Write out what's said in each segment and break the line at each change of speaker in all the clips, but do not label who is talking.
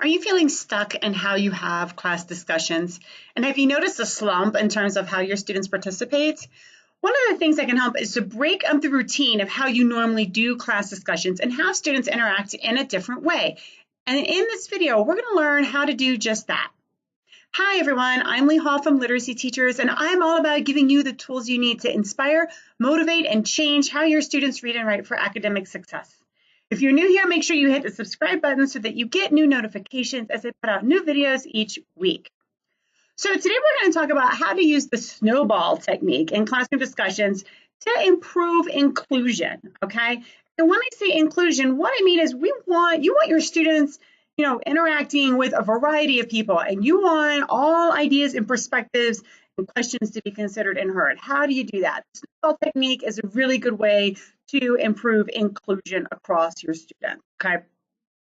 Are you feeling stuck in how you have class discussions? And have you noticed a slump in terms of how your students participate? One of the things that can help is to break up the routine of how you normally do class discussions and have students interact in a different way. And in this video, we're going to learn how to do just that. Hi everyone, I'm Lee Hall from Literacy Teachers, and I'm all about giving you the tools you need to inspire, motivate, and change how your students read and write for academic success. If you're new here, make sure you hit the subscribe button so that you get new notifications as I put out new videos each week. So today we're going to talk about how to use the snowball technique in classroom discussions to improve inclusion, okay? And when I say inclusion, what I mean is you want your students, interacting with a variety of people, and you want all ideas and perspectives and questions to be considered and heard. How do you do that? The snowball technique is a really good way to improve inclusion across your students, okay?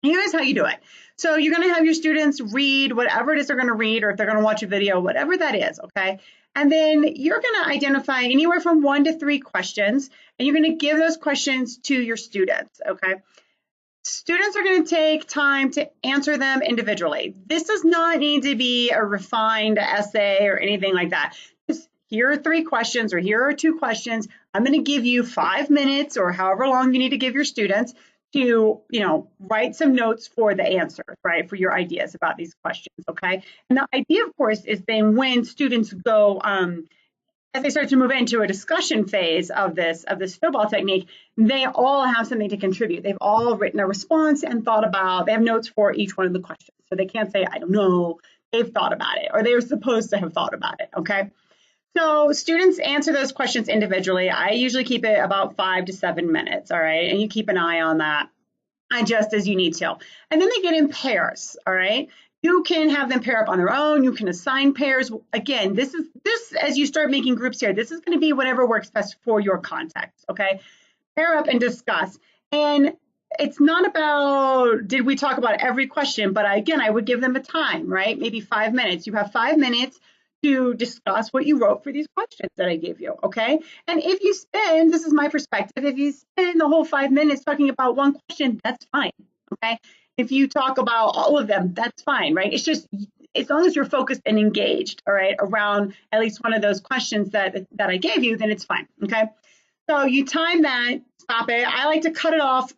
Here's how you do it. So you're going to have your students read whatever it is they're going to read, or if they're going to watch a video, whatever that is, okay? And then you're going to identify anywhere from 1 to 3 questions, and you're going to give those questions to your students, okay? Students are going to take time to answer them individually. This does not need to be a refined essay or anything like that. Just here are 3 questions, or here are 2 questions. I'm going to give you 5 minutes or however long you need to give your students to, write some notes for the answer, right, for your ideas about these questions, okay? And the idea, of course, is then when students go, as they start to move into a discussion phase of this snowball technique, they all have something to contribute. They've all written a response and they have notes for each one of the questions. So they can't say, I don't know, they've thought about it, or they're supposed to have thought about it, okay? So students answer those questions individually. I usually keep it about 5 to 7 minutes, all right? And you keep an eye on that, adjust as you need to. And then they get in pairs, all right? You can have them pair up on their own. You can assign pairs. Again, this as you start making groups here, this is going to be whatever works best for your context, okay? Pair up and discuss. And it's not about, did we talk about every question? But again, I would give them a time, right? Maybe 5 minutes. You have 5 minutes to discuss what you wrote for these questions that I gave you, okay? And if you spend, this is my perspective, if you spend the whole 5 minutes talking about one question, that's fine, okay? If you talk about all of them, that's fine, right? It's just, as long as you're focused and engaged, all right, around at least one of those questions that I gave you, then it's fine, okay? So you time that, stop it. I like to cut it off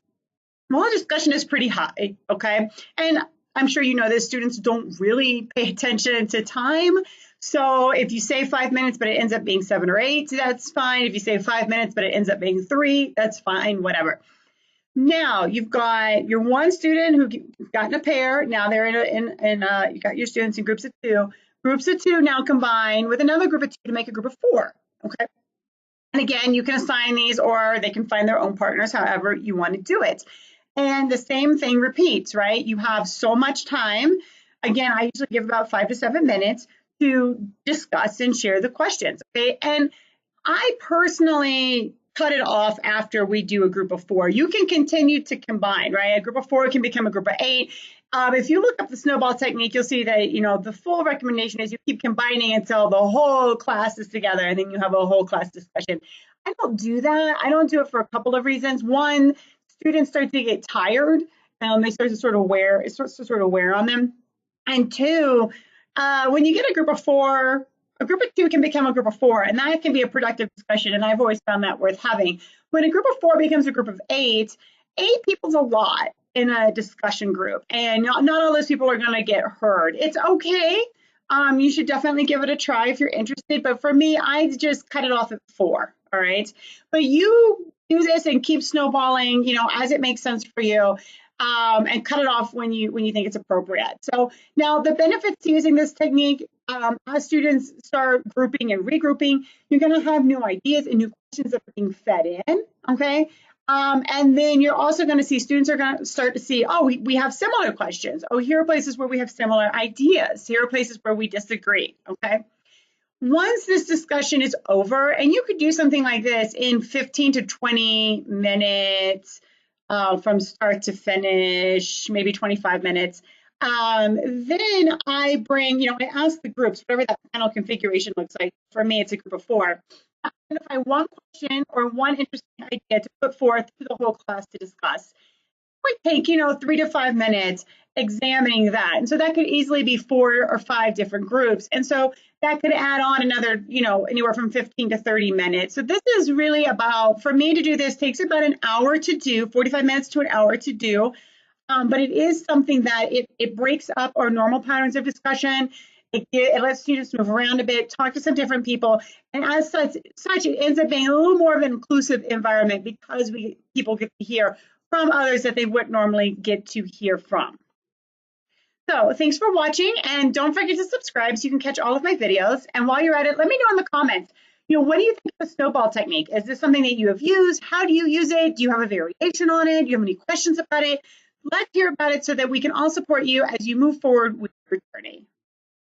while the discussion is pretty high, okay? And I'm sure you know this, students don't really pay attention to time. So if you say 5 minutes, but it ends up being 7 or 8, that's fine. If you say 5 minutes, but it ends up being 3, that's fine, whatever. Now you've got your one student who got in a pair. Now they're you got your students in groups of 2. Groups of 2 now combine with another group of 2 to make a group of 4, okay? And again, you can assign these, or they can find their own partners, however you want to do it. And the same thing repeats, right? You have so much time. Again, I usually give about 5 to 7 minutes to discuss and share the questions, okay? And I personally cut it off after we do a group of 4. You can continue to combine, right? A group of 4 can become a group of 8. If you look up the snowball technique, you'll see that, the full recommendation is you keep combining until the whole class is together, and then you have a whole class discussion. I don't do that. I don't do it for a couple of reasons. One, students start to get tired, and they start to sort of wear on them. And 2, when you get a group of 4, a group of 2 can become a group of 4, and that can be a productive discussion, and I've always found that worth having. When a group of 4 becomes a group of 8 people's a lot in a discussion group, and not all those people are going to get heard. It's okay. You should definitely give it a try if you're interested, but for me, I just cut it off at 4, all right? But you do this and keep snowballing, as it makes sense for you. And cut it off when you think it's appropriate. So now the benefits to using this technique, as students start grouping and regrouping, you're going to have new ideas and new questions that are being fed in, okay? And then you're also going to see students are going to start to see, oh, we have similar questions. Oh, here are places where we have similar ideas. Here are places where we disagree, okay? Once this discussion is over, and you could do something like this in 15 to 20 minutes, from start to finish, maybe 25 minutes. Then I bring, I ask the groups, whatever that panel configuration looks like. For me, it's a group of 4. I identify one question or one interesting idea to put forth to the whole class to discuss. would take, 3 to 5 minutes examining that. And so that could easily be 4 or 5 different groups. And so that could add on another, anywhere from 15 to 30 minutes. So this is really about, for me to do this, takes about an hour to do, 45 minutes to an hour to do. But it is something that it breaks up our normal patterns of discussion. It lets students move around a bit, talk to some different people, and as such, it ends up being a little more of an inclusive environment because people get to hear from others that they wouldn't normally get to hear from. So thanks for watching, and don't forget to subscribe so you can catch all of my videos. And while you're at it, let me know in the comments, what do you think of the snowball technique? Is this something that you have used? How do you use it? Do you have a variation on it? Do you have any questions about it? Let's hear about it so that we can all support you as you move forward with your journey.